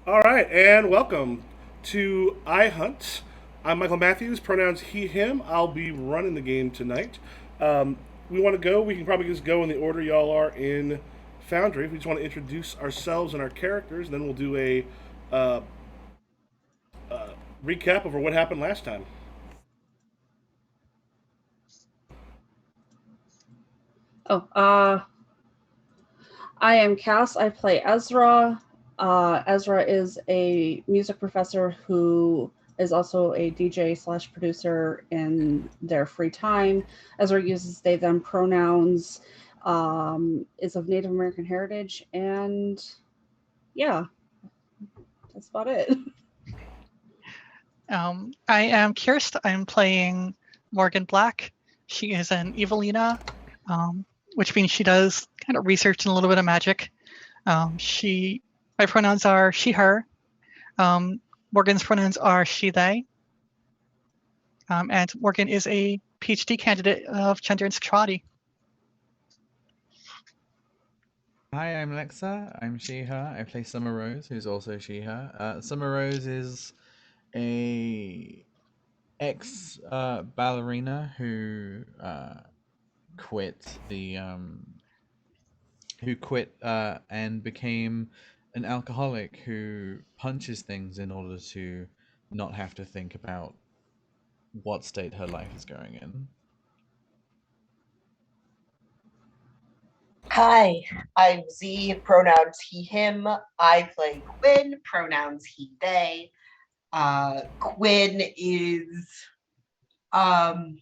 All right, and welcome to iHunt. I'm Michael Matthews, pronouns he, him. I'll be running the game tonight. We want to go, we can probably just go in the order y'all are in Foundry. We just want to introduce ourselves and our characters, and then we'll do a uh, recap over what happened last time. Oh, I am Cass. I play Ezra. Ezra is a music professor who is also a DJ slash producer in their free time. Ezra uses they them pronouns, is of Native American heritage, and yeah, that's about it. I am Kirst. I'm playing Morgan Black. She is an Evelina, which means she does kind of research and a little bit of magic. My pronouns are she, her. Morgan's pronouns are she, they. And Morgan is a PhD candidate of gender and sexuality. Hi, I'm Lexa. I'm she, her. I play Summer Rose, who's also she, her. Summer Rose is a ex ballerina quit the who quit and became an alcoholic who punches things in order to not have to think about what state her life is going in. Hi, I'm Z, pronouns he, him. I play Quinn, pronouns he, they. Quinn is, um,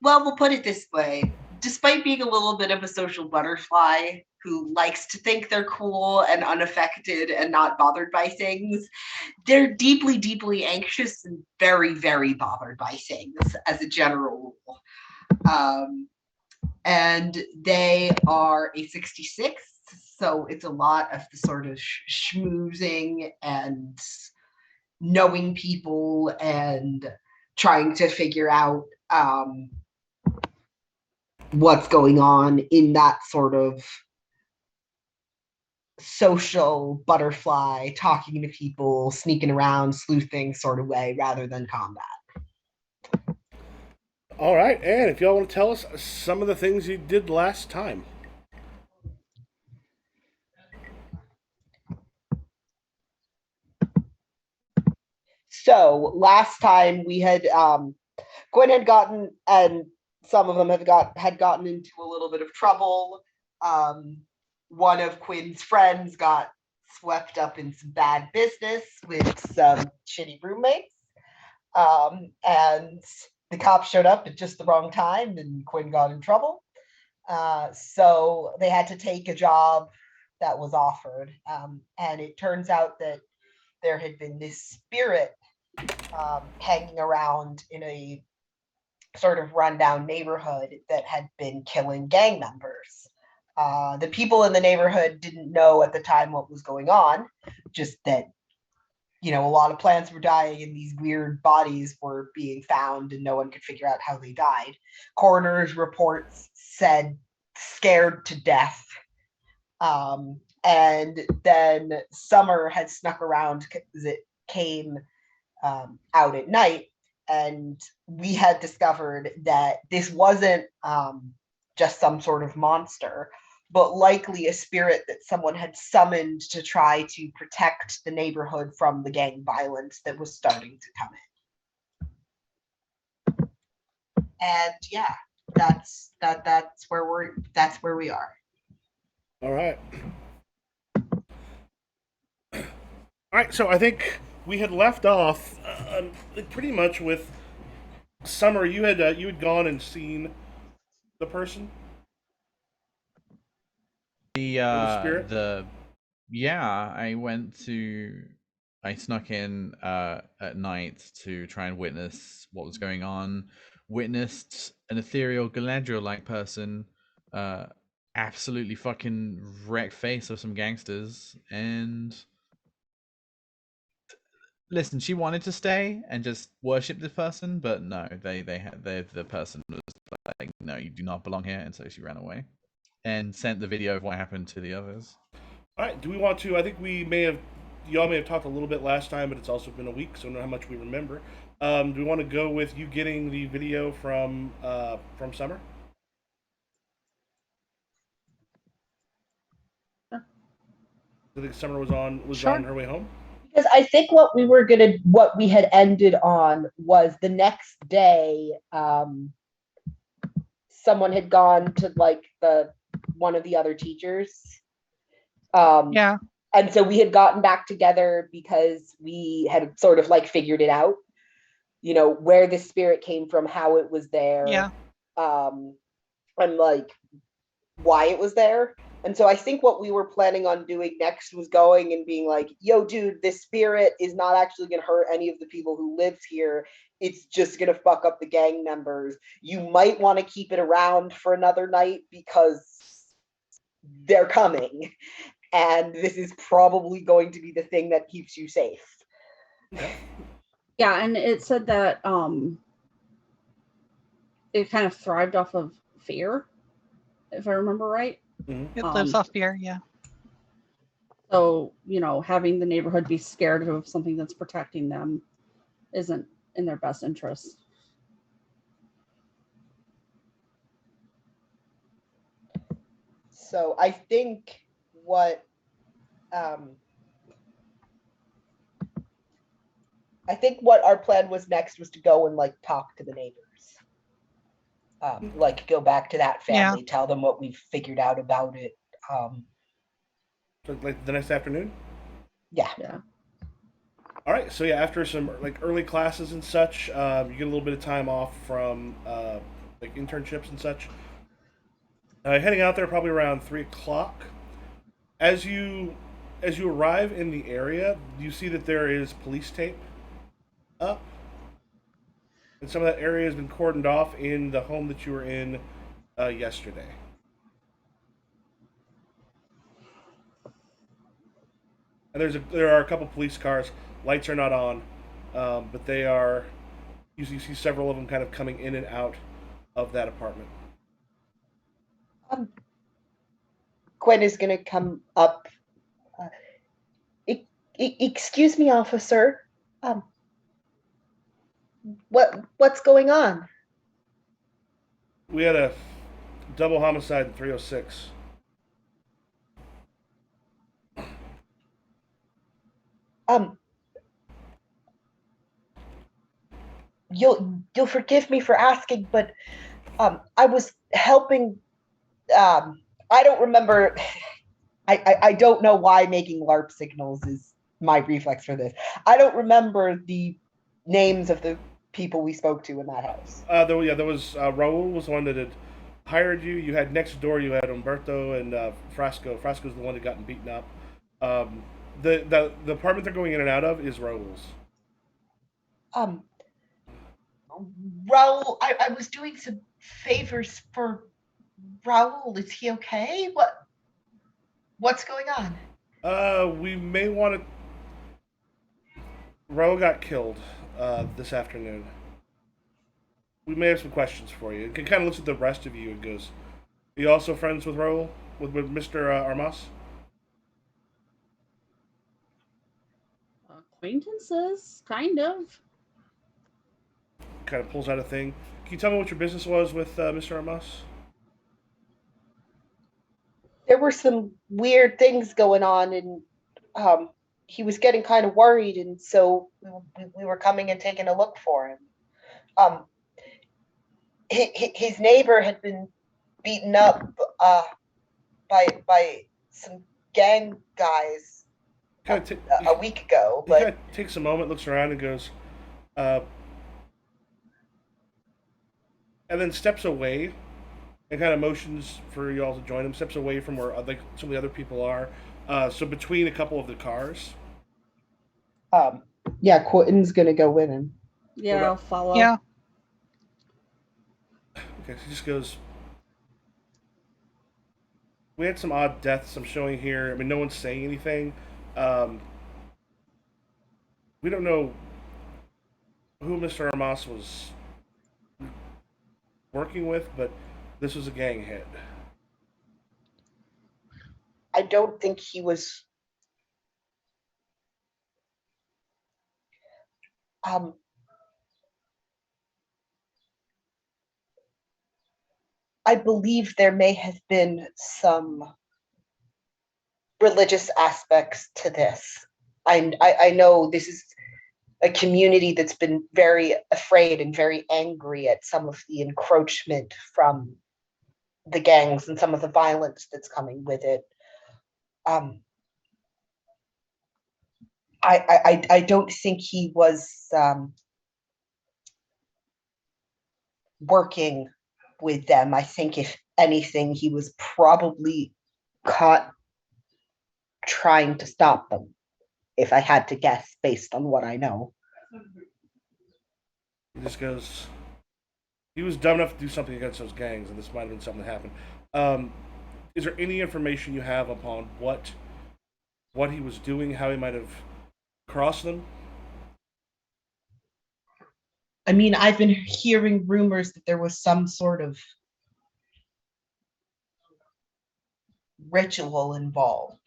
well, we'll put it this way. Despite being a little bit of a social butterfly who likes to think they're cool and unaffected and not bothered by things, they're deeply, deeply anxious and very, very bothered by things as a general rule. And they are a 66, so it's a lot of the sort of schmoozing and knowing people and trying to figure out what's going on in that sort of social butterfly, talking to people, sneaking around, sleuthing sort of way rather than combat. All right, and if y'all want to tell us some of the things you did last time. So last time we had Gwen had gotten, and some of them had gotten into a little bit of trouble. One of Quinn's friends got swept up in some bad business with some shitty roommates, and the cops showed up at just the wrong time, and Quinn got in trouble. So they had to take a job that was offered, and it turns out that there had been this spirit hanging around in a sort of rundown neighborhood that had been killing gang members. The people in the neighborhood didn't know at the time what was going on, just that, you know, a lot of plants were dying and these weird bodies were being found and no one could figure out how they died. Coroner's reports said scared to death. And then Summer had snuck around because it came out at night, and we had discovered that this wasn't just some sort of monster, but likely a spirit that someone had summoned to try to protect the neighborhood from the gang violence that was starting to come in. And yeah, that's where we are. All right. All right, so I think we had left off pretty much with Summer. You had gone and seen the person The or the uh spirit. the yeah, I snuck in at night to try and witness what was going on. Witnessed an ethereal Galadriel like person uh absolutely fucking wreck face of some gangsters, and listen, she wanted to stay and just worship this person, but no, the person was like, no, you do not belong here, and so she ran away and sent the video of what happened to the others. All right. Do we want to? I think y'all may have talked a little bit last time, but it's also been a week, so I don't know how much we remember. Do we want to go with you getting the video from Summer? I think Summer was Sure. on her way home. Because I think what we had ended on was the next day. Someone had gone to like one of the other teachers. Yeah. And so we had gotten back together because we had sort of like figured it out, where the spirit came from, how it was there, Yeah. and like why it was there. And so I think what we were planning on doing next was going and being like, yo, dude, this spirit is not actually going to hurt any of the people who lives here. It's just going to fuck up the gang members. You might want to keep it around for another night because they're coming. And this is probably going to be the thing that keeps you safe. Yeah, and it said that it kind of thrived off of fear, if I remember right. Mm-hmm. It lives off fear. Yeah. So, having the neighborhood be scared of something that's protecting them isn't in their best interest. So I think what our plan was next was to go and like talk to the neighbors. Like go back to that family, tell them what we've figured out about it. So like the next afternoon? Yeah. All right. So yeah, after some like early classes and such, you get a little bit of time off from like internships and such. Heading out there probably around 3 o'clock. As you arrive in the area, you see that there is police tape up, and some of that area has been cordoned off in the home that you were in yesterday. And there are a couple police cars. Lights are not on, but they are. You see several of them kind of coming in and out of that apartment. Gwen is going to come up. Excuse me, officer. What's going on? We had a double homicide in 306. You'll forgive me for asking, but I was helping. I don't remember. I don't know why making LARP signals is my reflex for this. I don't remember the names of the people we spoke to in that house. There was Raul was the one that had hired you. You had next door. You had Umberto and Frasco. Frasco's the one that gotten beaten up. The apartment they're going in and out of is Raul's. Raul, I was doing some favors for Raul. Is he okay? What's going on? We may want to. Raul got killed this afternoon. We may have some questions for you. It kind of looks at the rest of you and goes, "Are you also friends with Raul? With Mr. Armas?" Acquaintances, kind of. Kind of pulls out a thing. Can you tell me what your business was with Mr. Armas? There were some weird things going on, and he was getting kind of worried, and so we were coming and taking a look for him. His neighbor had been beaten up by some gang guys a week ago. He kind of takes a moment, looks around, and goes, and then steps away and kind of motions for y'all to join him. Steps away from where like some of the other people are. So between a couple of the cars. Yeah, Quentin's gonna go with him. Yeah, I'll follow. Yeah. Okay, so he just goes. We had some odd deaths I'm showing here. I mean, no one's saying anything. We don't know who Mr. Armas was working with, but this was a gang hit. I don't think he was I believe there may have been some religious aspects to this. I know this is a community that's been very afraid and very angry at some of the encroachment from the gangs and some of the violence that's coming with it. I don't think he was working with them. I think if anything, he was probably caught trying to stop them, if I had to guess based on what I know. He just goes, he was dumb enough to do something against those gangs, and this might have been something that happened. Is there any information you have upon what he was doing, how he might have crossed them? I mean, I've been hearing rumors that there was some sort of ritual involved.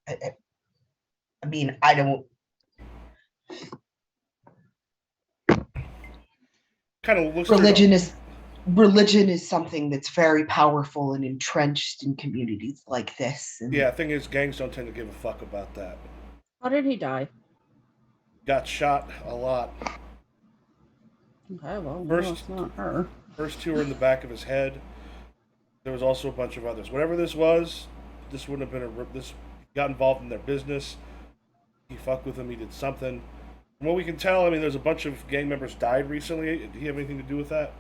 I mean, I don't. Kind of looks. Religion is something that's very powerful and entrenched in communities like this. And yeah, thing is, gangs don't tend to give a fuck about that. How did he die? Got shot a lot. Okay, well, First- no, it's not her. First two were in the back of his head. There was also a bunch of others. Whatever this was, this wouldn't have been this got involved in their business. He fucked with them. He did something. From what we can tell, I mean, there's a bunch of gang members died recently. Did he have anything to do with that?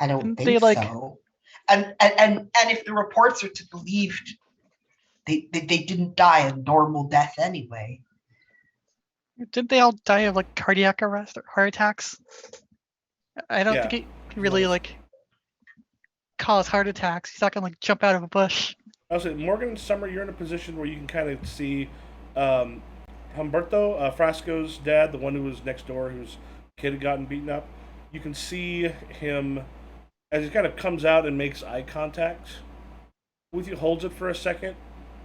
I don't They, think so. And if the reports are to be believed, they didn't die a normal death anyway. Didn't they all die of like cardiac arrest or heart attacks? I don't Yeah. think he really like cause heart attacks. He's not gonna like jump out of a bush. I was saying, Morgan and Summer, you're in a position where you can kind of see Humberto, Frasco's dad, the one who was next door, whose kid had gotten beaten up. You can see him as he kind of comes out and makes eye contact with you, holds it for a second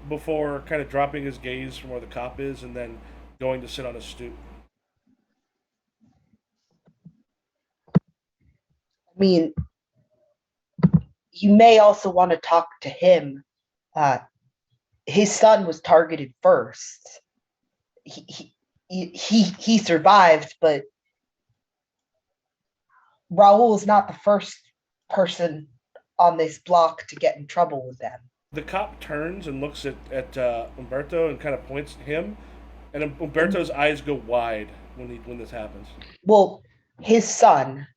before kind of dropping his gaze from where the cop is and then going to sit on a stoop. I mean, you may also want to talk to him. His son was targeted first. He survived, but Raul is not the first person on this block to get in trouble with them. The cop turns and looks at Umberto and kind of points at him, and Umberto's eyes go wide when this happens. Well, his son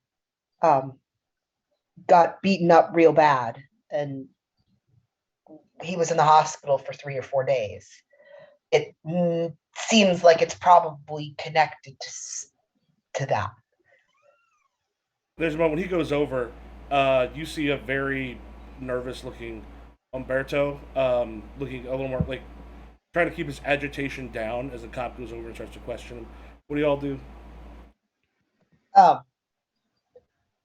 got beaten up real bad, and he was in the hospital for 3 or 4 days. It seems like it's probably connected to that. There's a moment when he goes over, you see a very nervous-looking Umberto, looking a little more like trying to keep his agitation down as the cop goes over and starts to question him. What do y'all do?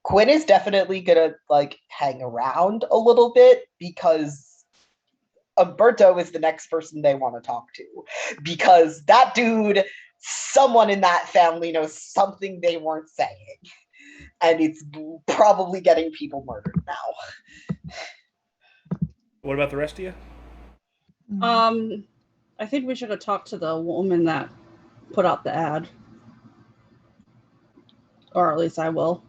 Quinn is definitely gonna like hang around a little bit because Umberto is the next person they want to talk to, because that dude, someone in that family knows something they weren't saying, and it's probably getting people murdered now. What about the rest of you? I think we should have talked to the woman that put out the ad, or at least I will.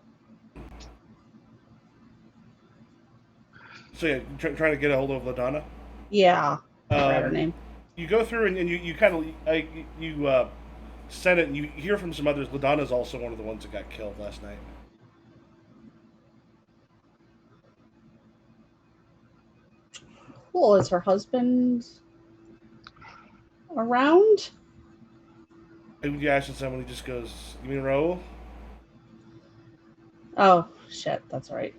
So yeah, trying to get a hold of LaDonna. Yeah, I forgot her name. You go through and you kind of you send it, and you hear from some others. LaDonna's also one of the ones that got killed last night. Cool. Is her husband around? And you ask someone, he just goes, "You mean Raul?" Oh shit, that's right.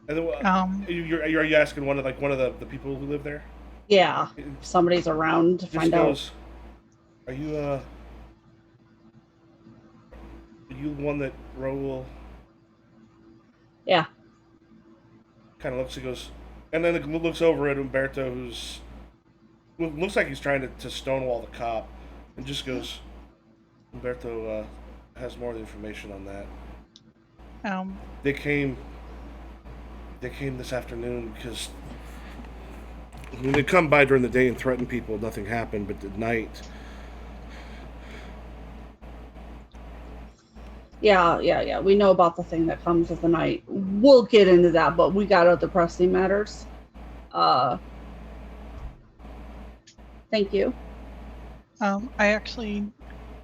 And then, are you asking one of the people who live there? Yeah, if somebody's around to find out. Are you the one that Raul? Yeah. kind of looks. He goes, and then looks over at Umberto, who looks like he's trying to stonewall the cop, and just goes, Umberto has more information on that. Um, They came this afternoon because they come by during the day and threaten people. Nothing happened, but at night. Yeah. We know about the thing that comes with the night. We'll get into that, but we got other pressing matters. Thank you. I actually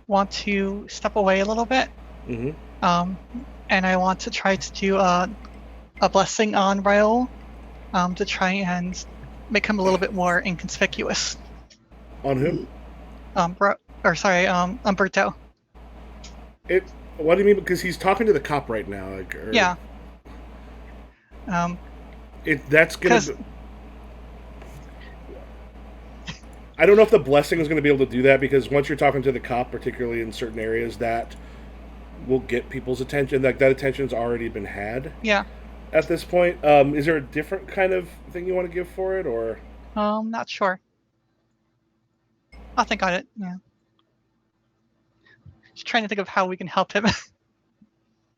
want to step away a little bit. Mm-hmm. And I want to try to do a blessing on Raoul, to try and make him a little bit more inconspicuous. On whom? Umberto. What do you mean? Because he's talking to the cop right now. Yeah. That's gonna. I don't know if the blessing is going to be able to do that, because once you're talking to the cop, particularly in certain areas, that will get people's attention. Like, that attention's already been had. Yeah. At this point, is there a different kind of thing you want to give for it, or? Not sure. I'll think on it. Yeah. Just trying to think of how we can help him.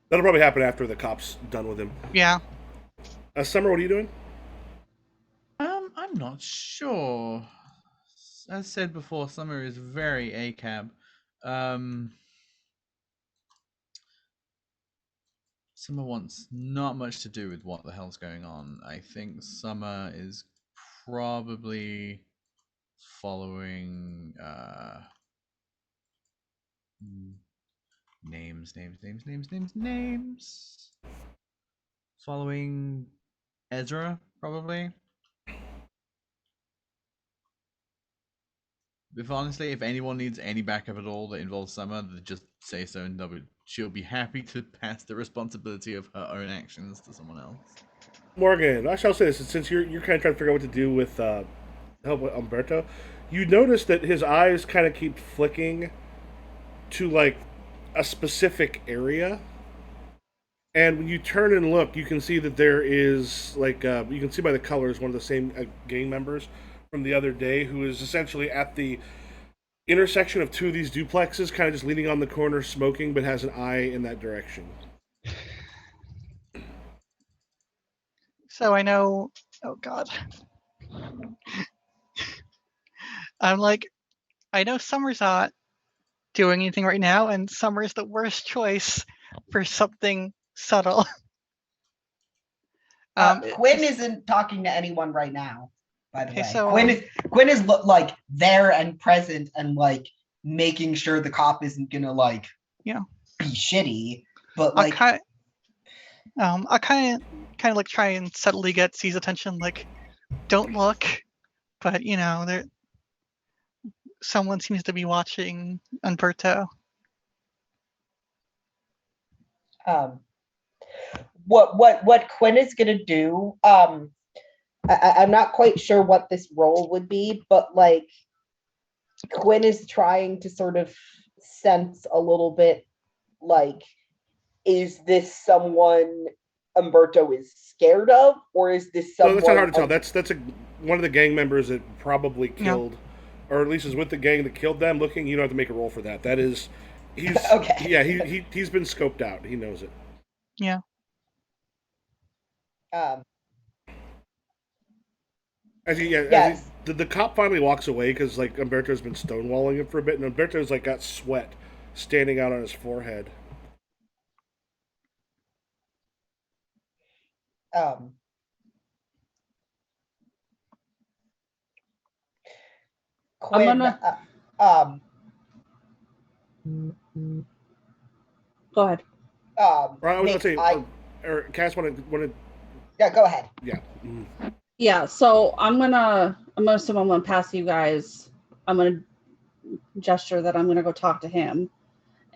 That'll probably happen after the cop's done with him. Yeah. Summer, what are you doing? I'm not sure. As said before, Summer is very ACAB. Summer wants not much to do with what the hell's going on. I think Summer is probably following names. Following Ezra, probably. If anyone needs any backup at all that involves Summer, just say so, and she'll be happy to pass the responsibility of her own actions to someone else. Morgan, I shall say this, since you're kind of trying to figure out what to do with help with Umberto, you notice that his eyes kind of keep flicking to like a specific area, and when you turn and look, you can see that there is like you can see by the colors one of the same gang members from the other day, who is essentially at the intersection of two of these duplexes, kind of just leaning on the corner smoking, but has an eye in that direction. So I know. Oh God. I'm like, I know Summer's not doing anything right now, and Summer's the worst choice for something subtle. Quinn isn't talking to anyone right now, by the way. So, Quinn is like there and present and like making sure the cop isn't gonna like be shitty. But like, I kind of like try and subtly get C's attention. Like, don't look, but someone seems to be watching Umberto. What Quinn is gonna do? I'm not quite sure what this role would be, but like Quinn is trying to sort of sense a little bit like, is this someone Umberto is scared of, or is this someone? No, that's not hard to tell. That's one of the gang members that probably killed, or at least is with the gang that killed them. Looking, you don't have to make a roll for that. That is, he's okay. Yeah, he's been scoped out. He knows it. Yeah. Yes. The cop finally walks away because like Umberto's been stonewalling him for a bit, and Umberto's like got sweat standing out on his forehead. Quinn, I'm gonna. Go ahead. I was gonna say, or Cass wanted. Yeah, go ahead. Yeah. Yeah. So I'm gonna assume I'm gonna pass you guys. I'm gonna gesture that I'm gonna go talk to him,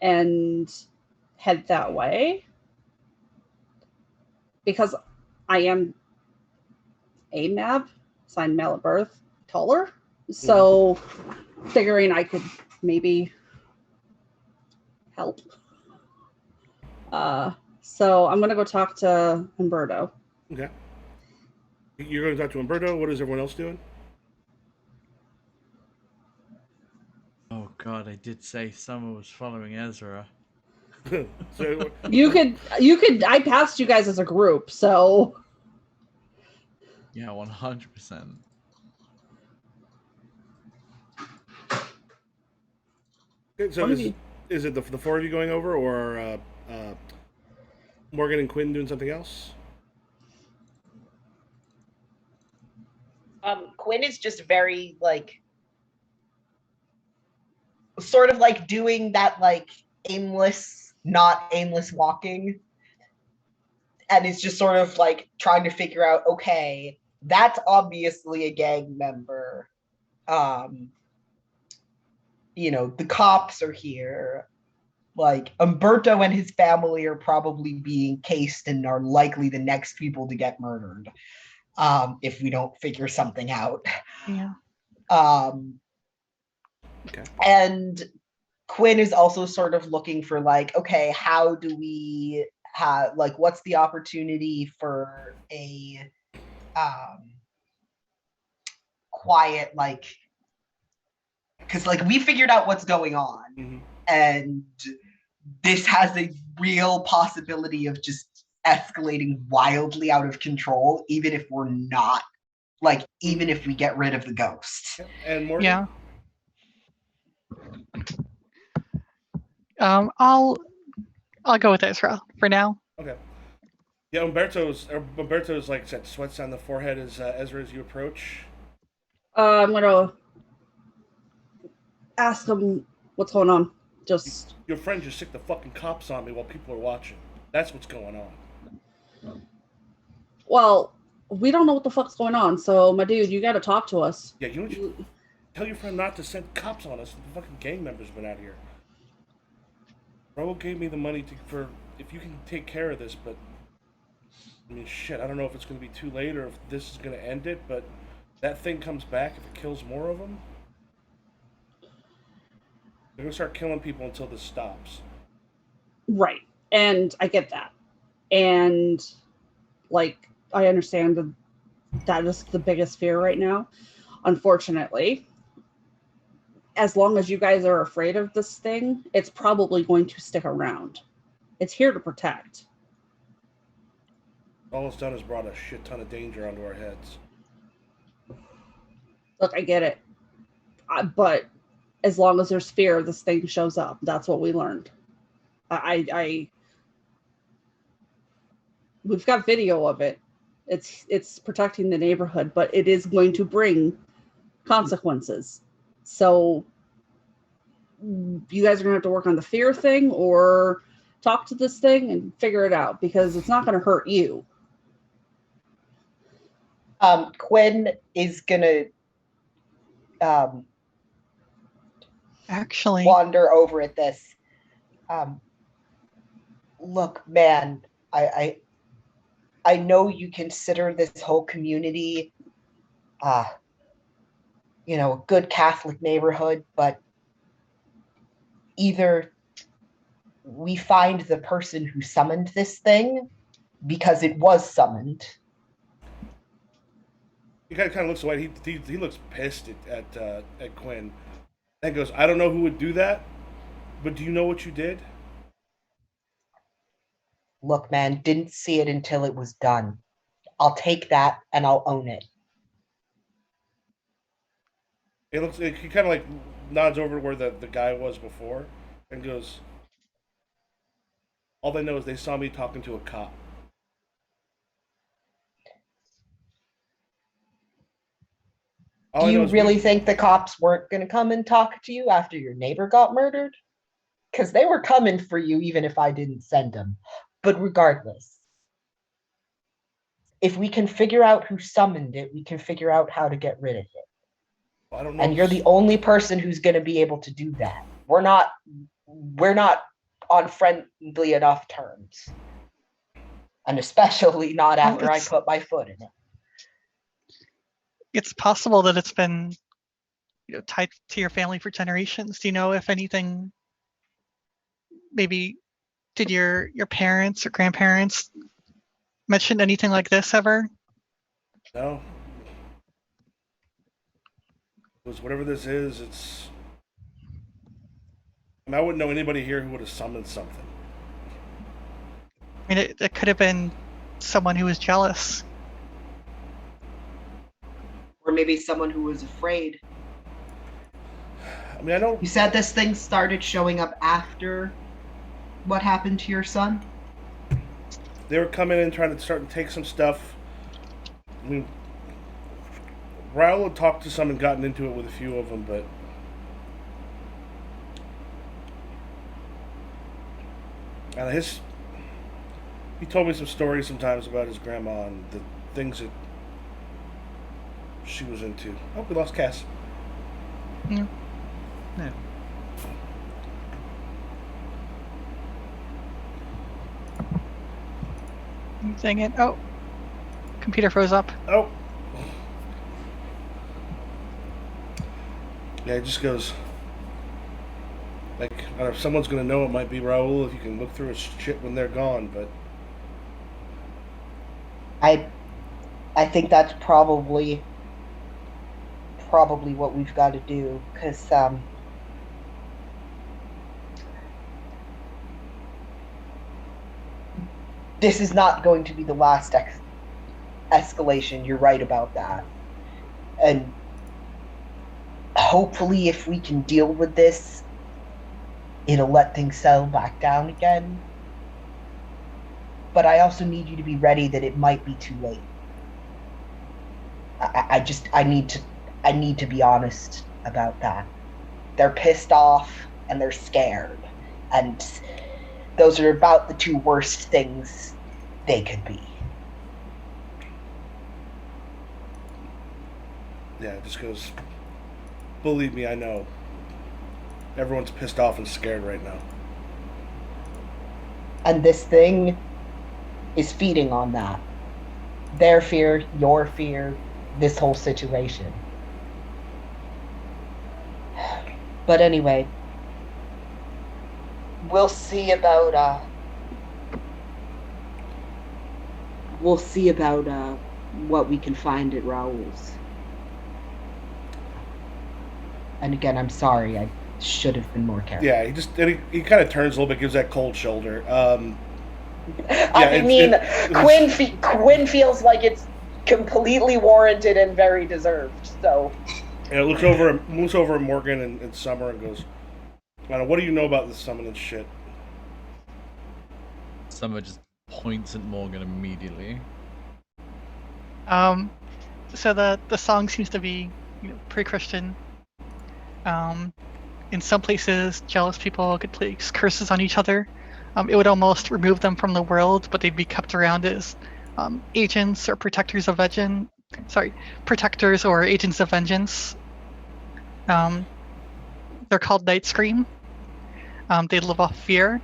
and head that way, because I am a MAB, signed male at birth, taller. So figuring I could maybe help. So I'm gonna go talk to Umberto. Okay. You're going to talk to Umberto. What is everyone else doing? Oh God, I did say someone was following Ezra. So You could. I passed you guys as a group, so Yeah, 100%. so one of you. is it the four of you going over, or Morgan and Quinn doing something else? Quinn is just very like sort of like doing that like not aimless walking. And it's just sort of like trying to figure out, okay, that's obviously a gang member. The cops are here. Like Umberto and his family are probably being cased and are likely the next people to get murdered. If we don't figure something out. Yeah. Okay. And Quinn is also sort of looking for like, okay, how do we have like what's the opportunity for a quiet like because like we figured out what's going on and this has a real possibility of just escalating wildly out of control even if we're not like even if we get rid of the ghost. And Morgan? Yeah. I'll go with Ezra for now. Okay. Yeah, Umberto's like said, sweats on the forehead as Ezra as you approach. I'm gonna ask him what's going on. Just Your friend just sicked the fucking cops on me while people are watching. That's what's going on. well, we don't know what the fuck's going on, so my dude, you gotta talk to us. Yeah, tell your friend not to send cops on us. The fucking gang members been out here. Bro gave me the money for if you can take care of this, but I mean, shit, I don't know if it's going to be too late or if this is going to end it, but that thing comes back if it kills more of them. They're going to start killing people until this stops. Right. And I get that. And like I understand that is the biggest fear right now. Unfortunately, as long as you guys are afraid of this thing, it's probably going to stick around. It's here to protect. All it's done is brought a shit ton of danger onto our heads. Look, I get it. But as long as there's fear, this thing shows up. That's what we learned. We've got video of it. It's protecting the neighborhood, but it is going to bring consequences. So you guys are gonna have to work on the fear thing or talk to this thing and figure it out because it's not gonna hurt you. Quinn is gonna Actually, wander over at this. Look, man, I know you consider this whole community, a good Catholic neighborhood, but either we find the person who summoned this thing because it was summoned. He kind of looks away. He looks pissed at Quinn and goes, "I don't know who would do that, but do you know what you did?" Look, man, didn't see it until it was done. I'll take that and I'll own it. He looks. He kind of like nods over to where the guy was before, and goes, "All they know is they saw me talking to a cop." Do you really think the cops weren't going to come and talk to you after your neighbor got murdered? Because they were coming for you even if I didn't send them. But regardless, if we can figure out who summoned it, we can figure out how to get rid of it. I don't know. And you're the only person who's going to be able to do that. We're not on friendly enough terms. And especially not after I put my foot in it. It's possible that it's been tied to your family for generations. Do you know if anything, maybe did your parents or grandparents mention anything like this ever? No. Because whatever this is, it's. I mean, I wouldn't know anybody here who would have summoned something. I mean, it could have been someone who was jealous. Or maybe someone who was afraid. I mean, I know. You said this thing started showing up after what happened to your son? They were coming in trying to start and take some stuff. I mean, Raul had talked to some and gotten into it with a few of them, but he told me some stories sometimes about his grandma and the things that she was into. Oh, we lost Cass. Yeah. Yeah. Dang it. Oh. Computer froze up. Oh. Yeah, it just goes. Like, I don't know if someone's gonna know it might be Raul if you can look through his shit when they're gone, but I think that's probably what we've got to do, because this is not going to be the last escalation. You're right about that. And hopefully if we can deal with this, it'll let things settle back down again. But I also need you to be ready that it might be too late. I need to be honest about that. They're pissed off and they're scared. And those are about the two worst things they could be. yeah, it just goes. Believe me, I know. Everyone's pissed off and scared right now. And this thing is feeding on that. Their fear, your fear, this whole situation. But anyway, we'll see about what we can find at Raul's. And again, I'm sorry, I should have been more careful. Yeah, he kind of turns a little bit, gives that cold shoulder. Quinn feels like it's completely warranted and very deserved. So, and it moves over at Morgan and Summer and goes, I don't know, what do you know about this summoning shit? Summer just points at Morgan immediately. So the song seems to be, pre-Christian. In some places, jealous people could place curses on each other. It would almost remove them from the world, but they'd be kept around as agents or protectors or agents of vengeance. They're called Nightscream. They live off fear.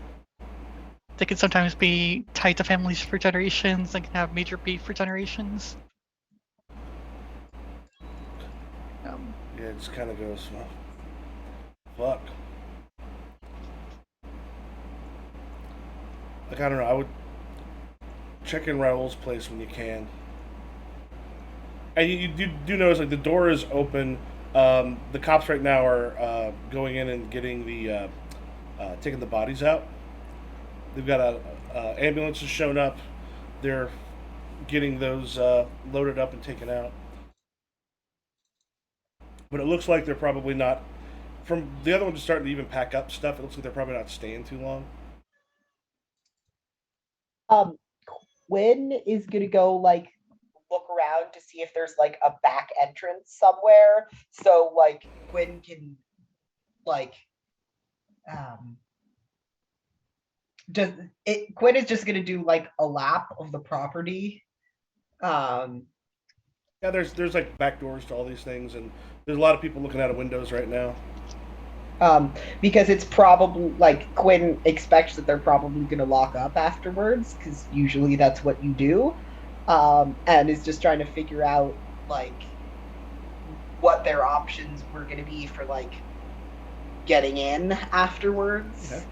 They can sometimes be tied to families for generations and can have major beef for generations. Yeah, it just kind of goes, well, fuck. Like, I don't know, I would check in Raul's place when you can. And you do notice, like, the door is open. The cops right now are going in and getting taking the bodies out. They've got ambulances shown up. They're getting those loaded up and taken out. But it looks like they're probably not. From the other ones just starting to even pack up stuff, it looks like they're probably not staying too long. Quinn is gonna go look around to see if there's a back entrance somewhere, so Quinn can Quinn is just gonna do a lap of the property. Yeah, there's back doors to all these things, and there's a lot of people looking out of windows right now. Because it's probably Quinn expects that they're probably going to lock up afterwards, because usually that's what you do, and is just trying to figure out what their options were going to be for getting in afterwards.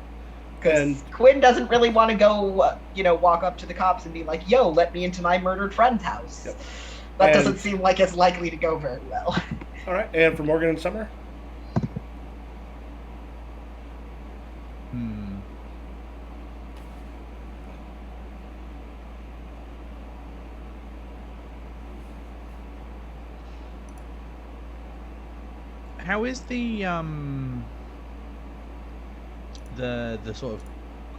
Because Quinn doesn't really want to go, walk up to the cops and be like, "Yo, let me into my murdered friend's house." That And- doesn't seem like it's likely to go very well. All right, and for Morgan and Summer? How is the sort of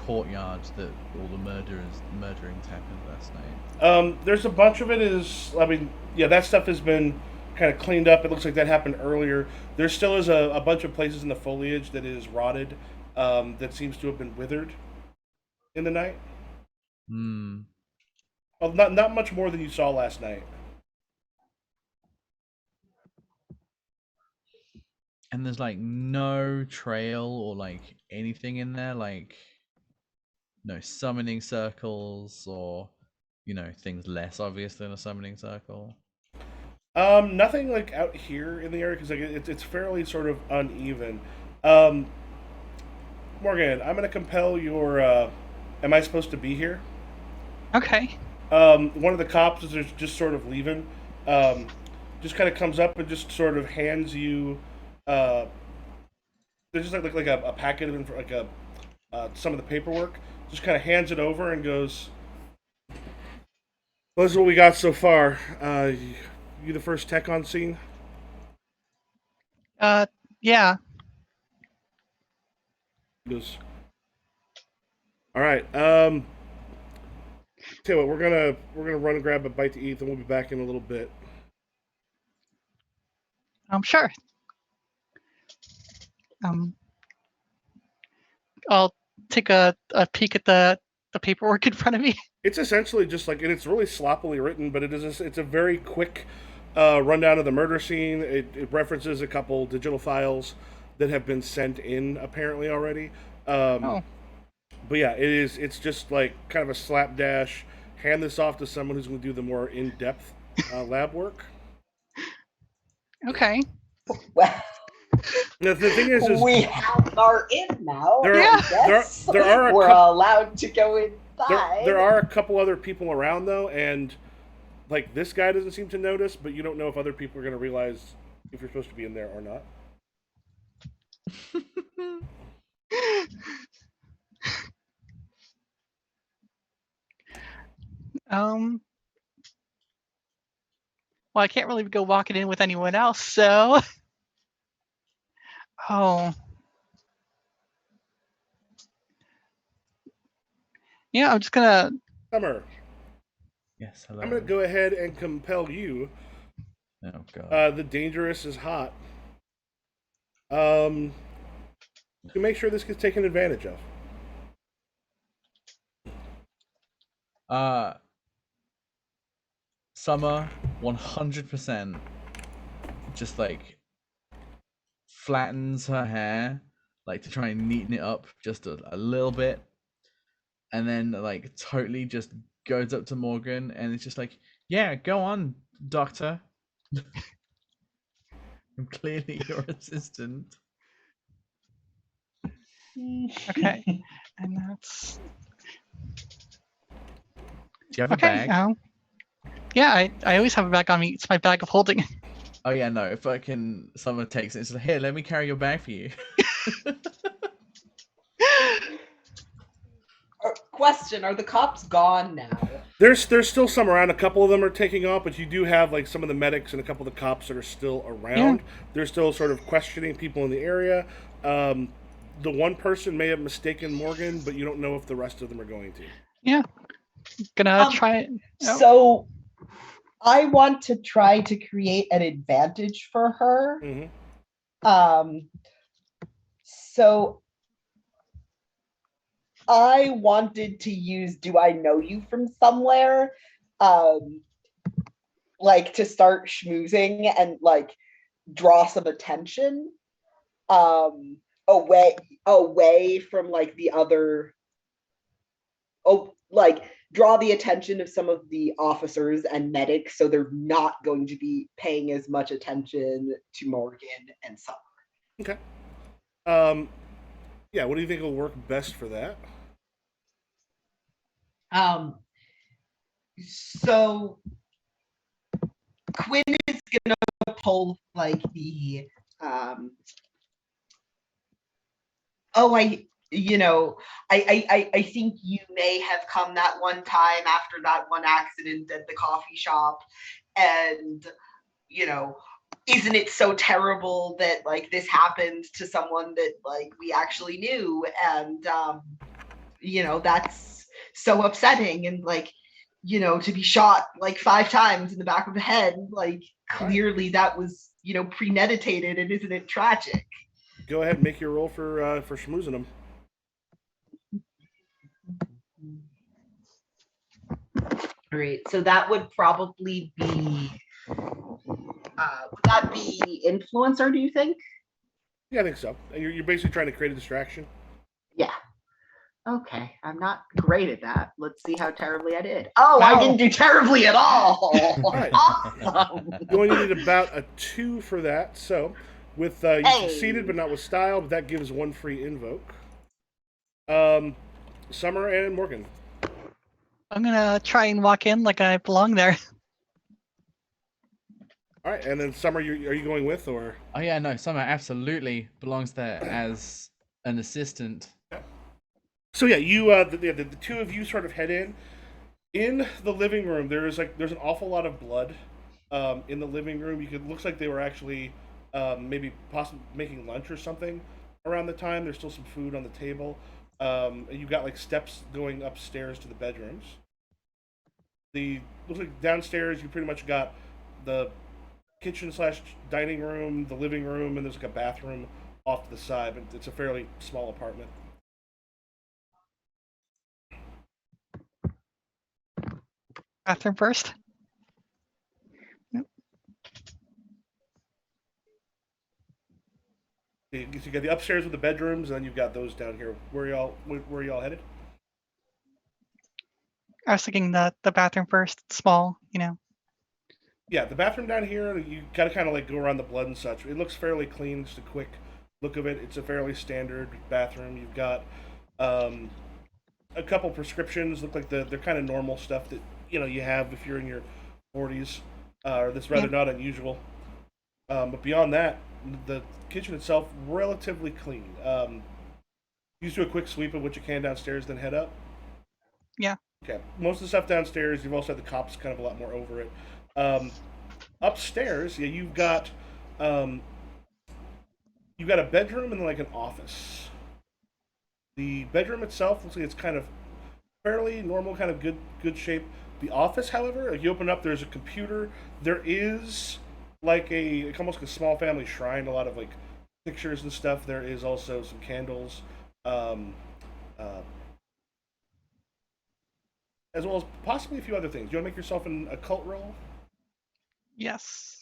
courtyard that all the murderings happened last night? There's a bunch of it is, I mean, yeah, that stuff has been kind of cleaned up. It looks like that happened earlier. There still is a bunch of places in the foliage that is rotted, that seems to have been withered in the night. Well, not much more than you saw last night. And there's like no trail or like anything in there, like no summoning circles or things less obvious than a summoning circle. Nothing like out here in the area because like it's fairly sort of uneven. Um, Morgan, I'm gonna compel your. Am I supposed to be here? Okay. One of the cops is just sort of leaving. Just kind of comes up and just sort of hands you. There's just like a packet of like a some of the paperwork. Just kind of hands it over and goes. Well, this is what we got so far. You the first tech on scene? Yeah. He goes. All right. Tell you what, we're gonna run and grab a bite to eat, and we'll be back in a little bit. Sure. I'll take a peek at the paperwork in front of me. It's essentially just like, and it's really sloppily written, but it's a very quick rundown of the murder scene. It references a couple digital files that have been sent in apparently already. Oh. But yeah, it's just like kind of a slapdash. Hand this off to someone who's going to do the more in-depth lab work. Okay. Well, Now, the thing is we have our in now. There are- Yes, there are a we're cou- allowed to go inside. there are a couple other people around though, and like this guy doesn't seem to notice, but you don't know if other people are going to realize if you're supposed to be in there or not. Well, I can't really go walking in with anyone else, so. Oh. Yeah, I'm just gonna. Summer, Yes, hello. I'm going to go ahead and compel you. Oh god. The dangerous is hot. To make sure this gets taken advantage of. Summer 100% just like flattens her hair, like to try and neaten it up just a little bit, and then like totally just goes up to Morgan and it's just like, yeah, go on, doctor. I'm clearly your assistant. Okay. And that's. Do you have Okay. a bag? Yeah, I always have a bag on me. It's my bag of holding. Oh yeah, no. If I can, someone takes it. It's like, here, let me carry your bag for you. Question: are the cops gone now? There's still some around. A couple of them are taking off, but you do have like some of the medics and a couple of the cops that are still around. Yeah. They're still sort of questioning people in the area. The one person may have mistaken Morgan, but you don't know if the rest of them are going to. Yeah. Gonna try it. Oh. So, I want to try to create an advantage for her. Mm-hmm. So I wanted to use "Do I know you from somewhere?" Like to start schmoozing and like draw some attention away from like the other. Oh, like draw the attention of some of the officers and medics, so they're not going to be paying as much attention to Morgan and Summer. Okay. Yeah. What do you think will work best for that? So Quinn is gonna pull like the I think you may have come that one time after that one accident at the coffee shop, and isn't it so terrible that like this happened to someone that like we actually knew, and that's so upsetting, and like to be shot like 5 times in the back of the head, like clearly that was premeditated, and isn't it tragic? Go ahead and make your roll for schmoozing them. All right, so that would probably be would that be influencer, do you think? Yeah, I think so. You're basically trying to create a distraction. Yeah. Okay, I'm not great at that. Let's see how terribly I did. Oh, wow. I didn't do terribly at all. Right. Awesome. You only need about a 2 for that. So, with you succeeded, but not with style. But that gives 1 free invoke. Summer and Morgan. I'm gonna try and walk in like I belong there. All right, and then Summer, are you going with or? Oh yeah, no, Summer absolutely belongs there as an assistant. So yeah, you the 2 of you sort of head in. In the living room, there's an awful lot of blood. In the living room, looks like they were actually maybe possibly making lunch or something around the time. There's still some food on the table. You've got like steps going upstairs to the bedrooms. Looks like downstairs you pretty much got the kitchen / dining room, the living room, and there's like a bathroom off to the side, but it's a fairly small apartment. Bathroom first. You got the upstairs with the bedrooms, and then you've got those down here. Where are y'all headed? I was thinking the bathroom first. It's small, Yeah, the bathroom down here, you gotta kind of like go around the blood and such. It looks fairly clean, just a quick look of it. It's a fairly standard bathroom. You've got a couple prescriptions. Look like they're kind of normal stuff that you have if you're in your 40s, or that's rather not unusual. But beyond that, the kitchen itself relatively clean. You just do a quick sweep of what you can downstairs, then head up. Yeah. Okay. Most of the stuff downstairs, you've also had the cops kind of a lot more over it. Upstairs, yeah, you've got a bedroom and then like an office. The bedroom itself looks like it's kind of fairly normal, kind of good shape. The office, however, like you open up, there's a computer. There is like almost like a small family shrine, a lot of like pictures and stuff. There is also some candles, as well as possibly a few other things. Do you want to make yourself an occult roll? Yes.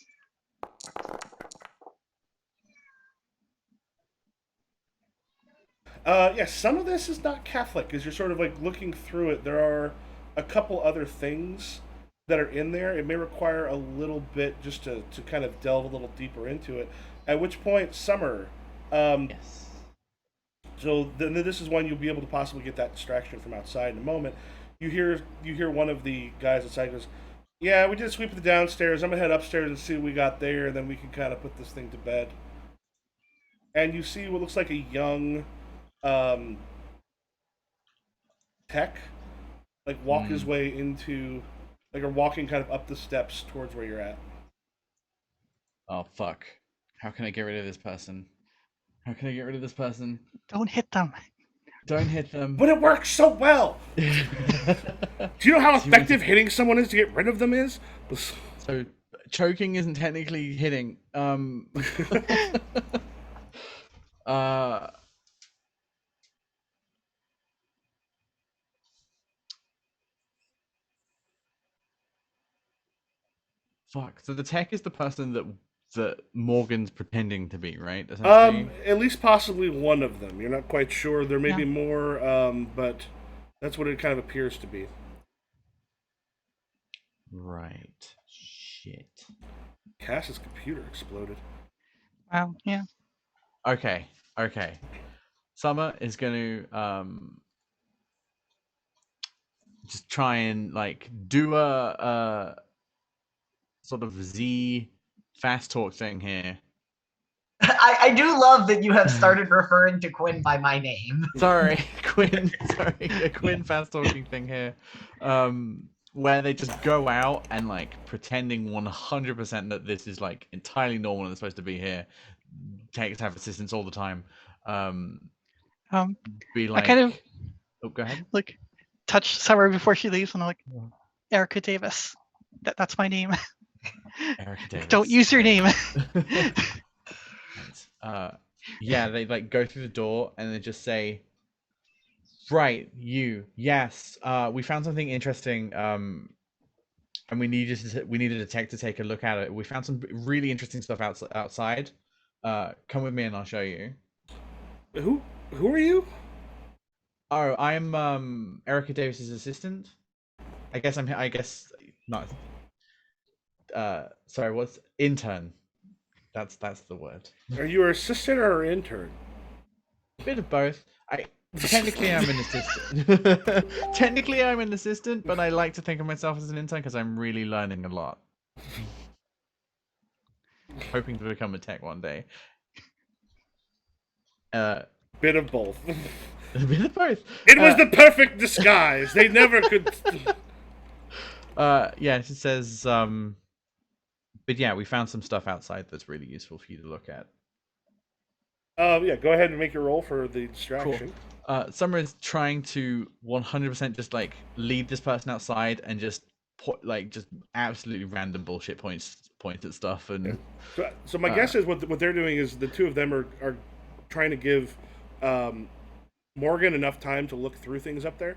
Yeah, some of this is not Catholic, as you're sort of like looking through it. There are a couple other things that are in there. It may require a little bit just to kind of delve a little deeper into it. At which point, Summer. Yes. So then this is when you'll be able to possibly get that distraction from outside in a moment. You hear one of the guys outside goes, "Yeah, we did sweep the downstairs. I'm gonna head upstairs and see what we got there, and then we can kind of put this thing to bed." And you see what looks like a young tech, like walk his way into, like, or walking kind of up the steps towards where you're at. Oh fuck! How can I get rid of this person? How can I get rid of this person? Don't hit them. Don't hit them. But it works so well. Do you know how effective hitting someone is to get rid of them is? So choking isn't technically hitting. Fuck. So the tech is the person that Morgan's pretending to be, right? Essentially? At least possibly one of them. You're not quite sure. There may be more, but that's what it kind of appears to be. Right. Shit. Cass's computer exploded. Wow. Yeah. Okay. Summer is going to just try and like do a sort of Z fast talk thing here. I do love that you have started referring to Quinn by my name. Sorry, Quinn. Sorry, a Quinn fast talking thing here, where they just go out and like pretending 100% that this is like entirely normal and they're supposed to be here. Take have assistants all the time. Be like, I kind of oh, go ahead. like touch Summer before she leaves, and I'm like, Erica Davis. That's my name. Erica Davis. Don't use your name. Yeah, they like go through the door and they just say, right, you, yes, we found something interesting, and we need a tech to take a look at it. We found some really interesting stuff outside. Come with me and I'll show you. Who are you? Oh, I'm Erica Davis's assistant. I guess not. Sorry, what's intern? That's the word. Are you her assistant or her intern? A bit of both. Technically, I'm an assistant. Technically, I'm an assistant, but I like to think of myself as an intern because I'm really learning a lot. Hoping to become a tech one day. Bit of both. A bit of both. It was the perfect disguise. They never could. Yeah, she says, but yeah, we found some stuff outside that's really useful for you to look at. Yeah, go ahead and make your roll for the distraction. Cool. Summer is trying to 100% just like lead this person outside and just just absolutely random bullshit point at stuff and. Yeah. So my guess is what they're doing is the two of them are trying to give Morgan enough time to look through things up there.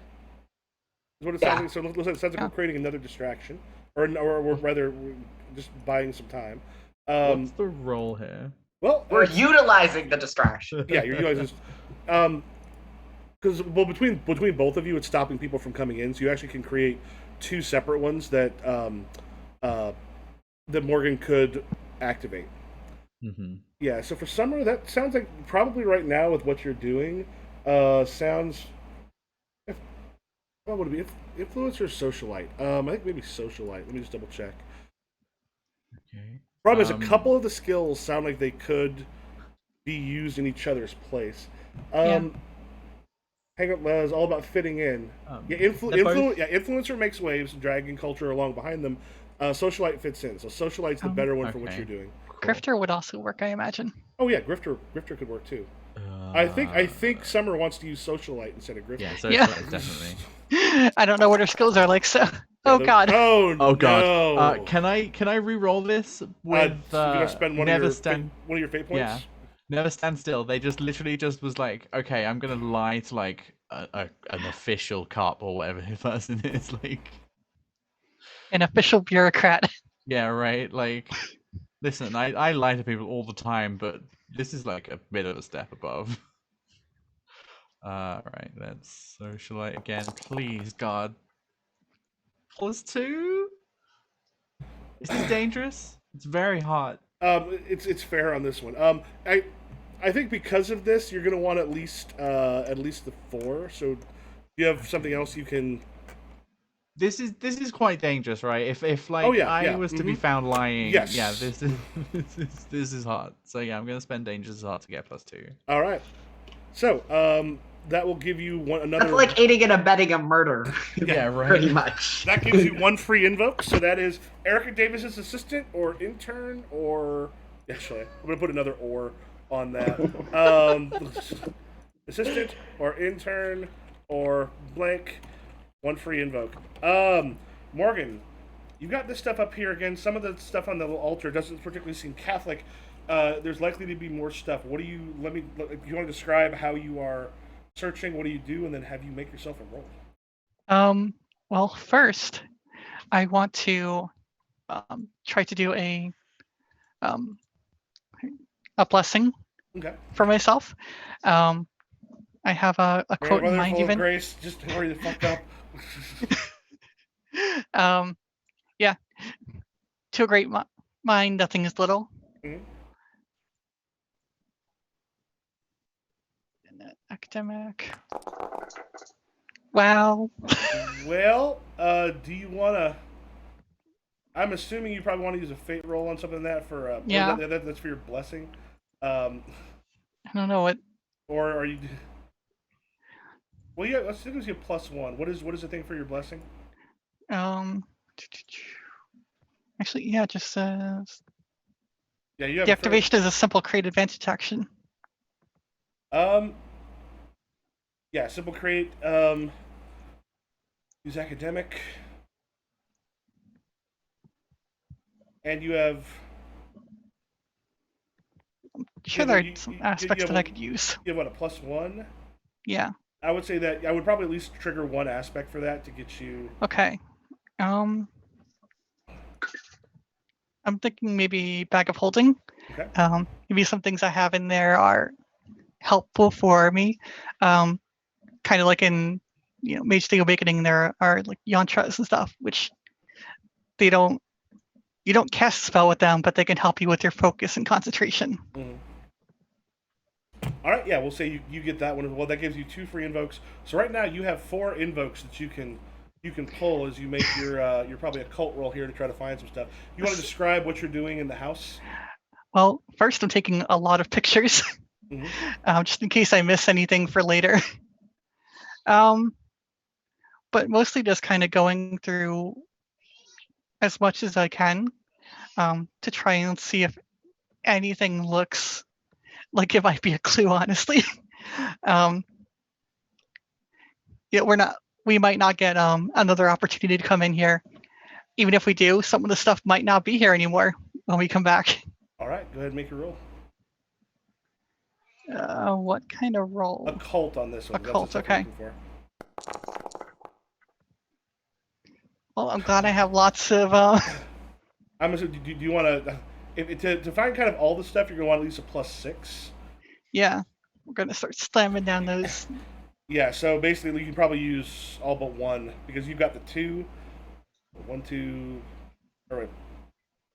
Is what it sounds like. So it sounds like we're creating another distraction, or rather, just buying some time. What's the role here? Well, we're utilizing the distraction. Yeah, you're utilizing. Because between both of you, it's stopping people from coming in. So you actually can create two separate ones that that Morgan could activate. Mm-hmm. Yeah. So for Summer, that sounds like probably right now with what you're doing, sounds. What would it be? Influencer or socialite? I think maybe socialite. Let me just double check. Okay. Problem is, a couple of the skills sound like they could be used in each other's place. Hang on, it's all about fitting in. Influencer makes waves, dragging culture along behind them. Socialite fits in, so socialite's the better one for what you're doing. Cool. Grifter would also work, I imagine. Oh yeah, Grifter could work too. I think Summer wants to use socialite instead of Grifter. Yeah, socialite definitely. I don't know what her skills are like, so. Oh god. Oh god. No. Can I re-roll this with you're gonna spend one of your fate points? Yeah. Never stand still. They just literally just was like, okay, I'm gonna lie to like an official cop or whatever the person is, like an official bureaucrat. Yeah, right. Like, listen, I lie to people all the time, but this is like a bit of a step above. Right, let's socialite again, please, God. +2? Is this dangerous? It's very hot. It's fair on this one. I think because of this, you're gonna want at least the 4. So, do you have something else you can? This is quite dangerous, right? If like I was to be found lying, yes. Yeah, this is hot. So yeah, I'm gonna spend dangerous hot to get +2. All right. So that will give you another. That's like aiding and abetting a murder. Yeah, right. Pretty much. That gives you 1 free invoke. So that is Erica Davis's assistant or intern or actually, I'm gonna put another "or" on that. Assistant or intern or blank. 1 free invoke. Morgan, you got this stuff up here again. Some of the stuff on the altar doesn't particularly seem Catholic. There's likely to be more stuff. What do you? If you want to describe how you are searching, what do you do, and then have you make yourself a roll? Well, first, I want to try to do a blessing for myself. I have a quote in mind. Even grace, just hurry the fuck up. Yeah. To a great mind, nothing is little. Mm-hmm. Academic. Wow. Well, do you want to I'm assuming you probably want to use a fate roll on something like that for Yeah. that's for your blessing. Um, I don't know what. or are you? Well, yeah. Let's think it's a +1. What is the thing for your blessing? Um, actually, yeah, it just says Yeah, you have the a fairly. activation is a simple create advantage action. Um, yeah, simple create. Use academic, and you have. Sure, there are some aspects that I could use. You have what, a +1? Yeah. I would say that I would probably at least trigger one aspect for that to get you. Okay. I'm thinking maybe bag of holding. Okay. Maybe some things I have in there are helpful for me. Kind of like in Mage the Awakening, there are like yantras and stuff, which you don't cast a spell with them, but they can help you with your focus and concentration. Mm-hmm. All right, yeah, we'll say you get that one as well. That gives you 2 free invokes. So right now you have 4 invokes that you can pull as you make your probably a cult roll here to try to find some stuff. You want to describe what you're doing in the house? Well, first I'm taking a lot of pictures, just in case I miss anything for later. But mostly just kind of going through as much as I can to try and see if anything looks like it might be a clue, honestly. We might not get another opportunity to come in here. Even if we do, some of the stuff might not be here anymore when we come back. All right, go ahead and make your roll. What kind of roll? Occult on this one. Occult, That's the stuff okay. I'm looking for. Well, I'm glad I have lots of. I'm assuming, do you want to find kind of all the stuff? You're gonna want at least a +6. Yeah, we're gonna start slamming down those. Yeah, so basically you can probably use all but one because you've got the 2, 1, 2, or wait,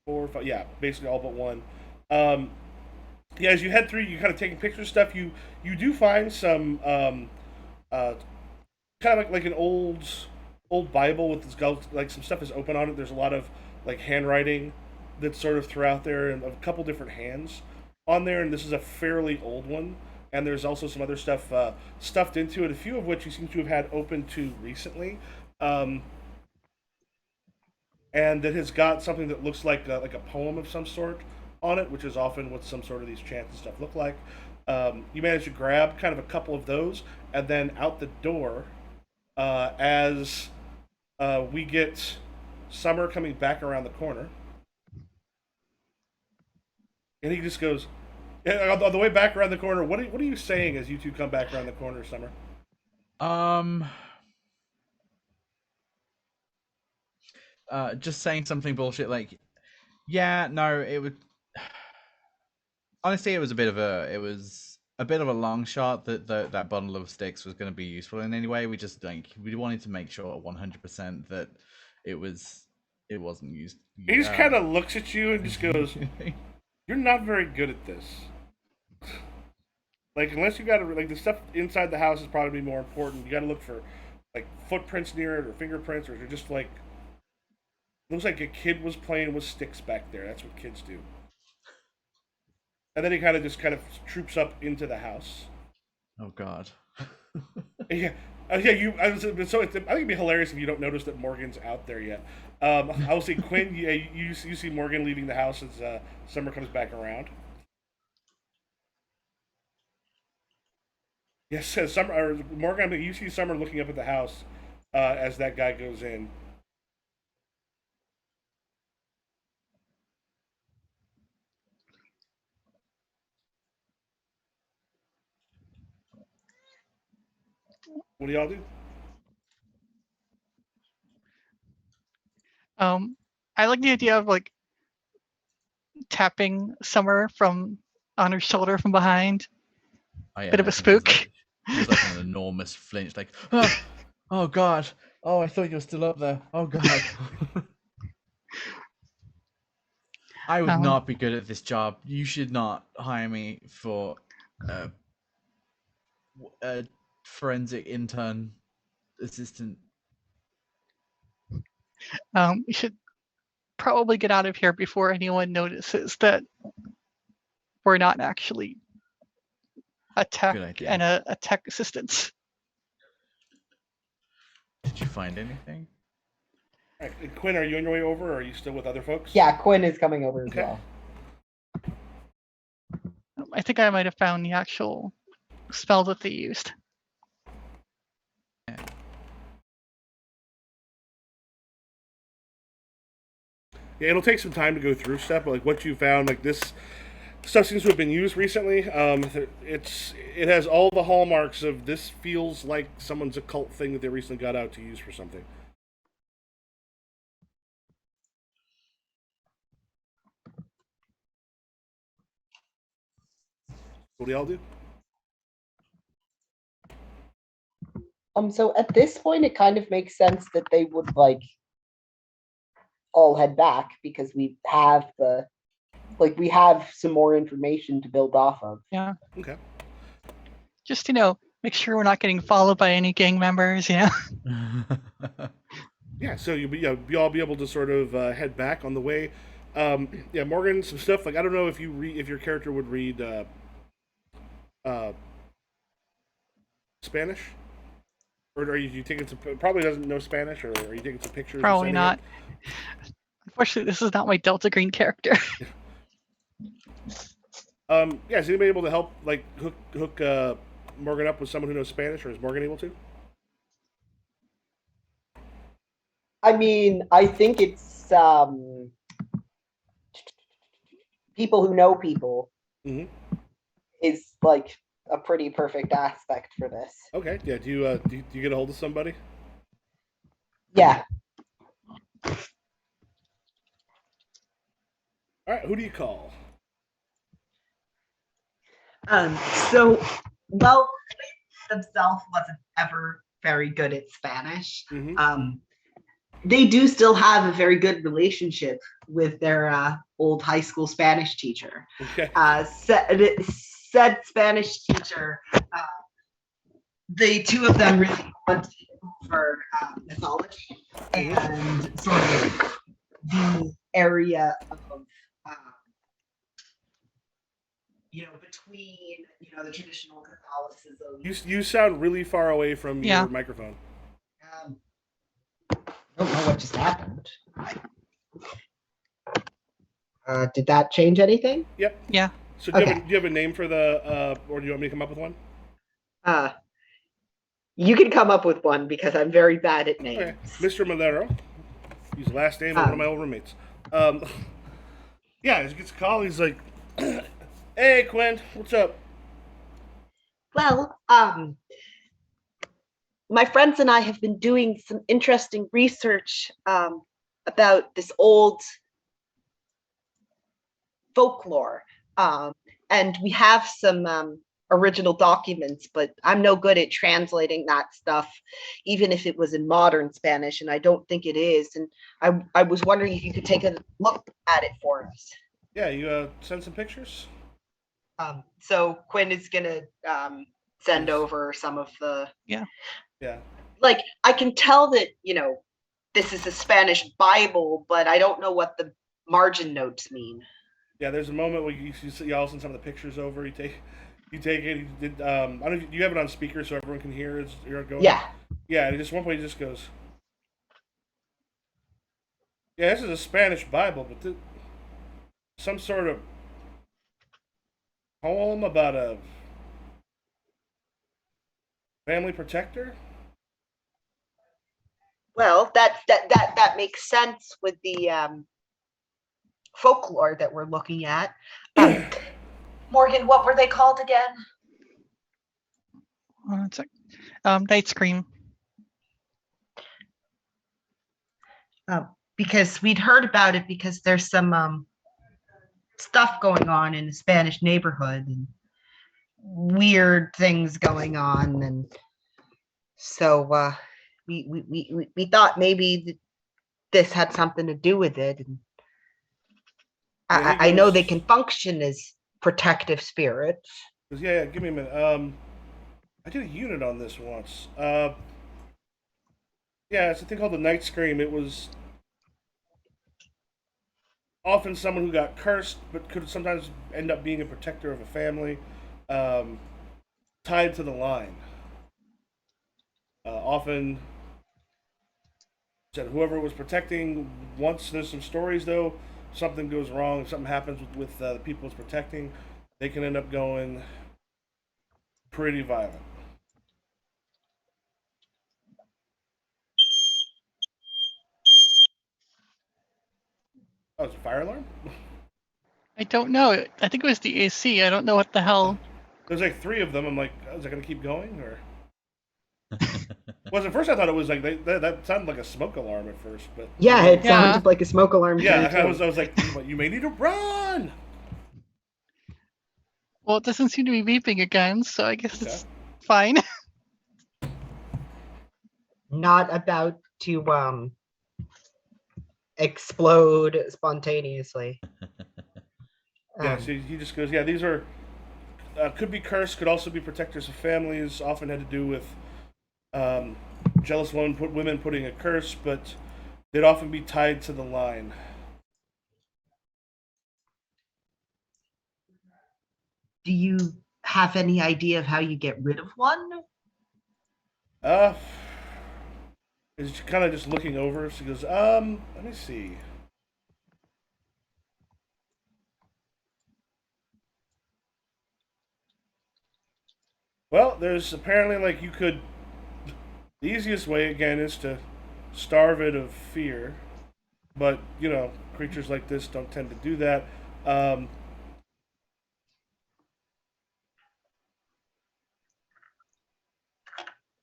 4, 5. Yeah, basically all but one. Yeah, as you head through, you kind of taking pictures of stuff. You do find some kind of like an old Bible with this like some stuff is open on it. There's a lot of like handwriting that's sort of throughout there and a couple different hands on there, and this is a fairly old one. And there's also some other stuff stuffed into it, a few of which you seem to have had open to recently, and that has got something that looks like a poem of some sort on it, which is often what some sort of these chants and stuff look like. You manage to grab kind of a couple of those, and then out the door, as we get Summer coming back around the corner, and he just goes, on the way back around the corner. What are you saying as you two come back around the corner, Summer? Just saying something bullshit like, yeah, no, it would. Honestly, it was a bit of a long shot that that bundle of sticks was going to be useful in any way. We just we wanted to make sure 100% that it wasn't used. He just kind of looks at you and just goes, "You're not very good at this. Like, unless you got to like the stuff inside the house is probably more important. You got to look for like footprints near it or fingerprints, or just like looks like a kid was playing with sticks back there. That's what kids do." And then he kind of troops up into the house. Oh God. Yeah, yeah. I think it'd be hilarious if you don't notice that Morgan's out there yet. I will say, Quinn. Yeah, you see Morgan leaving the house as Summer comes back around. Yes, Summer or Morgan. You see Summer looking up at the house as that guy goes in. What do y'all do? I like the idea of like tapping Summer from on her shoulder from behind. Oh, yeah, Bit of a spook. There's like an enormous flinch, like, oh God, oh, I thought you were still up there. Oh God. I would not be good at this job. You should not hire me for a forensic intern assistant. We should probably get out of here before anyone notices that we're not actually a tech Good idea. and a tech assistance. Did you find anything? All right, Quinn, are you on your way over, or are you still with other folks? Yeah, Quinn is coming over as Okay. well. I think I might have found the actual spell that they used. Yeah, it'll take some time to go through stuff, but like what you found, like this stuff seems to have been used recently. It has all the hallmarks of this feels like someone's occult thing that they recently got out to use for something. What do y'all do? So at this point, it kind of makes sense that they would like all head back because we have we have some more information to build off of. Yeah. Okay. Just, make sure we're not getting followed by any gang members, Yeah, so you'll all be able to sort of head back on the way. Yeah, Morgan, some stuff like I don't know if if your character would read Spanish, or are you taking some? Probably doesn't know Spanish, or are you taking some pictures? Probably not. Unfortunately, this is not my Delta Green character. Yeah, is anybody able to help, like hook Morgan up with someone who knows Spanish, or is Morgan able to? I mean, I think it's people who know people is like a pretty perfect aspect for this. Okay, yeah. Do you get a hold of somebody? Yeah. All right, who do you call? So, well, himself wasn't ever very good at Spanish. They do still have a very good relationship with their old high school Spanish teacher. Okay. Said Spanish teacher, the two of them really bonded over mythology and sort of the area of between the traditional Catholicism. You sound really far away from your microphone. I don't know what just happened. Did that change anything? Yep. Yeah. So do you have a name for the or do you want me to come up with one? You can come up with one because I'm very bad at names. Okay. Mr. Malero. He's the last name of one of my old roommates. Yeah, he gets a call. He's like, "Hey, Quinn, what's up?" Well, my friends and I have been doing some interesting research about this old folklore, and we have some original documents, but I'm no good at translating that stuff, even if it was in modern Spanish, and I don't think it is. And I was wondering if you could take a look at it for us. Yeah, you send some pictures. So Quinn is gonna send over some of the Yeah. Like, I can tell that this is a Spanish Bible, but I don't know what the margin notes mean. Yeah, there's a moment where you all send some of the pictures over. You take it. I don't know. You have it on speaker so everyone can hear as you're going. Yeah. Yeah. And just one point, he just goes, "Yeah, this is a Spanish Bible, but some sort of poem about a family protector." Well, that makes sense with the folklore that we're looking at. Morgan, what were they called again? It's like, Nightscream. Because we'd heard about it because there's some stuff going on in the Spanish neighborhood and weird things going on, and so we thought maybe this had something to do with it. And I know they can function as protective spirits. Yeah, give me a minute. I did a unit on this once. Yeah, it's a thing called the Nightscream. It was often someone who got cursed, but could sometimes end up being a protector of a family, um, tied to the line. Often said whoever was protecting. Once there's some stories though, something goes wrong, something happens with the people it's protecting, they can end up going pretty violent. Oh, it's a fire alarm? I don't know. I think it was the AC. I don't know what the hell. There's like 3 of them. I'm like, oh, is that going to keep going? Or. Well, at first I thought it was like that sounded like a smoke alarm at first, but Yeah, it Yeah. sounded like a smoke alarm. yeah, to me, I too. was like, you may need to run. Well, it doesn't seem to be beeping again, so I guess Okay. it's fine. Not about to explode spontaneously. Yeah, Um, so he just goes, yeah, these are could be cursed, could also be protectors of families. Often had to do with jealous women putting a curse, but they'd often be tied to the line. do you have any idea of how you get rid of one? Uh, is kind of just looking over. She goes, let me see. Well, there's apparently like you could. The easiest way again is to starve it of fear, but creatures like this don't tend to do that. Um,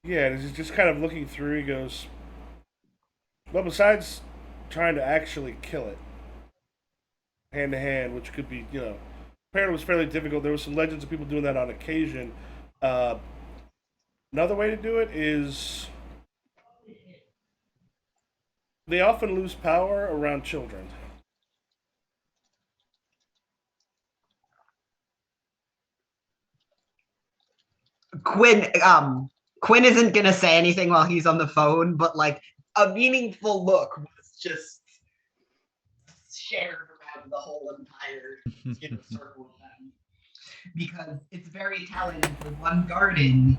yeah, and he's just kind of looking through. He goes, well, besides trying to actually kill it hand to hand, which could be, apparently was fairly difficult. There was some legends of people doing that on occasion. Uh, Another way to do it is they often lose power around children. Quinn isn't gonna say anything while he's on the phone, but like a meaningful look was just shared around the whole entire circle of them. Because it's very telling for one garden.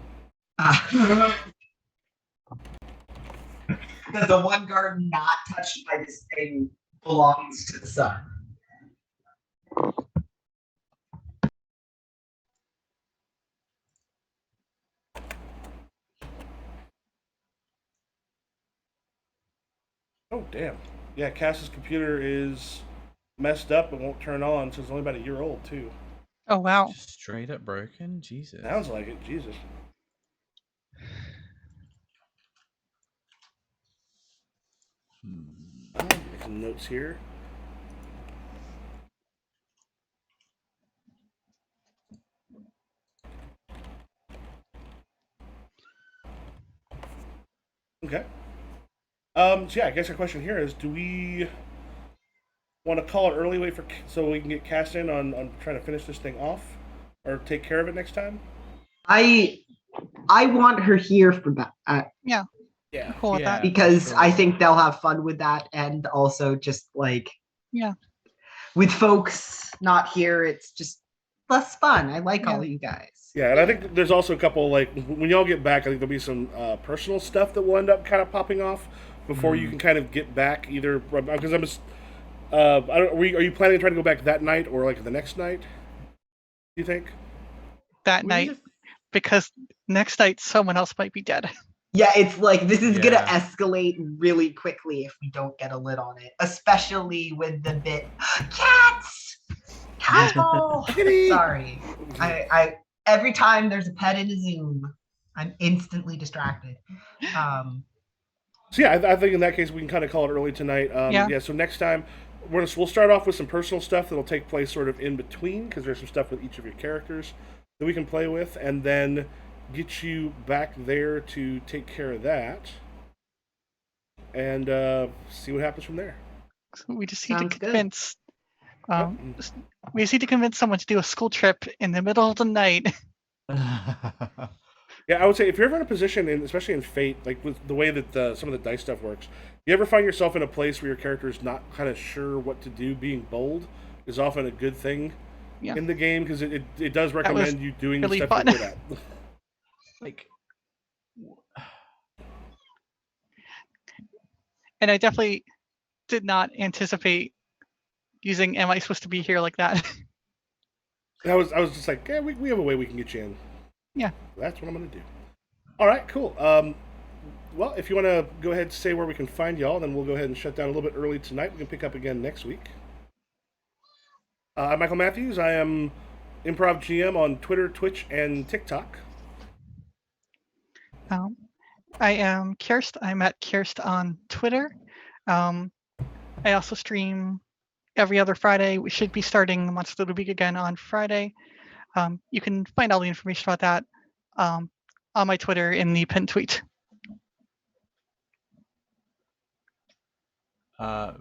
Because the one garden not touched by this thing belongs to the sun. Oh, damn. Yeah, Cass's computer is messed up and won't turn on, so it's only about a year old, too. Oh, wow. Just straight up broken? Jesus. Sounds like it. Jesus. Make some notes here. Okay. So yeah, I guess our question here is: do we want to call it early, wait for so we can get Cass in on trying to finish this thing off, or take care of it next time? I want her here for that. Yeah, Yeah. cool with that. Because sure. I think they'll have fun with that, and also just like Yeah. with folks not here, it's just less fun. I like all Yeah. you guys. Yeah, and I think there's also a couple like when y'all get back, I think there'll be some personal stuff that will end up kind of popping off before you can kind of get back. Either because I'm just, I don't. Are you planning to try to go back that night or like the next night? Do you think? That We night, just- because next night someone else might be dead. Yeah, it's like this is gonna Yeah. escalate really quickly if we don't get a lid on it, especially with the bit cats. Catball. Kitty! Sorry, I every time there's a pet in a Zoom, I'm instantly distracted. So yeah, I think in that case we can kind of call it early tonight. Yeah. So next time we'll start off with some personal stuff that'll take place sort of in between because there's some stuff with each of your characters that we can play with, and then get you back there to take care of that, and see what happens from there. So we just need to Sounds good. convince. We just need to convince someone to do a school trip in the middle of the night. Yeah, I would say if you're ever in a position, especially in Fate, like with the way that some of the dice stuff works, you ever find yourself in a place where your character is not kind of sure what to do, being bold is often a good thing Yeah. in the game because it does recommend you doing really stuff fun. you're good at. Like, And I definitely did not anticipate using "Am I supposed to be here?" like that. I was just like, yeah, we have a way we can get you in. Yeah. That's what I'm gonna do. All right, cool. Well, if you want to go ahead and say where we can find y'all, then we'll go ahead and shut down a little bit early tonight. We can pick up again next week. I'm Michael Matthews. I am Improv GM on Twitter, Twitch, and TikTok. I am Kirst. I'm at Kirst on Twitter. I also stream every other Friday. We should be starting Monster of the Week again on Friday. You can find all the information about that on my Twitter in the pinned tweet.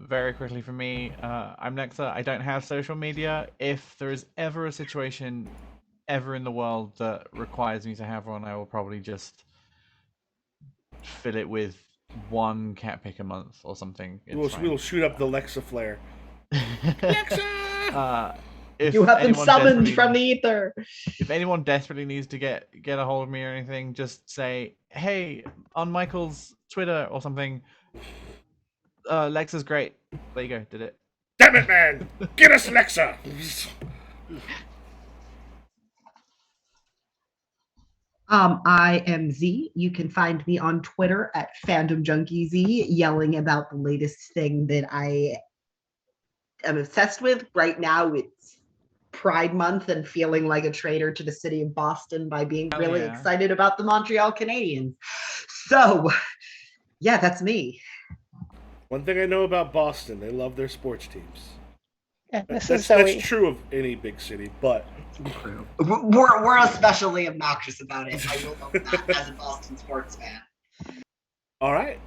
Very quickly for me, I'm Nexa. I don't have social media. If there is ever a situation ever in the world that requires me to have one, I will probably just fill it with one cat pick a month or something. We'll shoot up the Lexa flare. Lexa! You have been summoned from the ether. If anyone desperately needs to get a hold of me or anything, just say, hey, on Michael's Twitter or something, Lexa's great. There you go, did it. Damn it, man! Get us Lexa! I am Z. You can find me on Twitter at FandomJunkieZ, yelling about the latest thing that I am obsessed with. Right now, it's Pride Month and feeling like a traitor to the city of Boston by being really excited about the Montreal Canadiens. So, yeah, that's me. One thing I know about Boston, they love their sports teams. Yeah, That's true of any big city, but we're especially obnoxious about it. I will know that as a Boston sports fan. All right.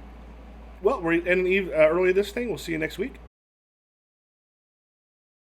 Well, we're ending early this thing. We'll see you next week.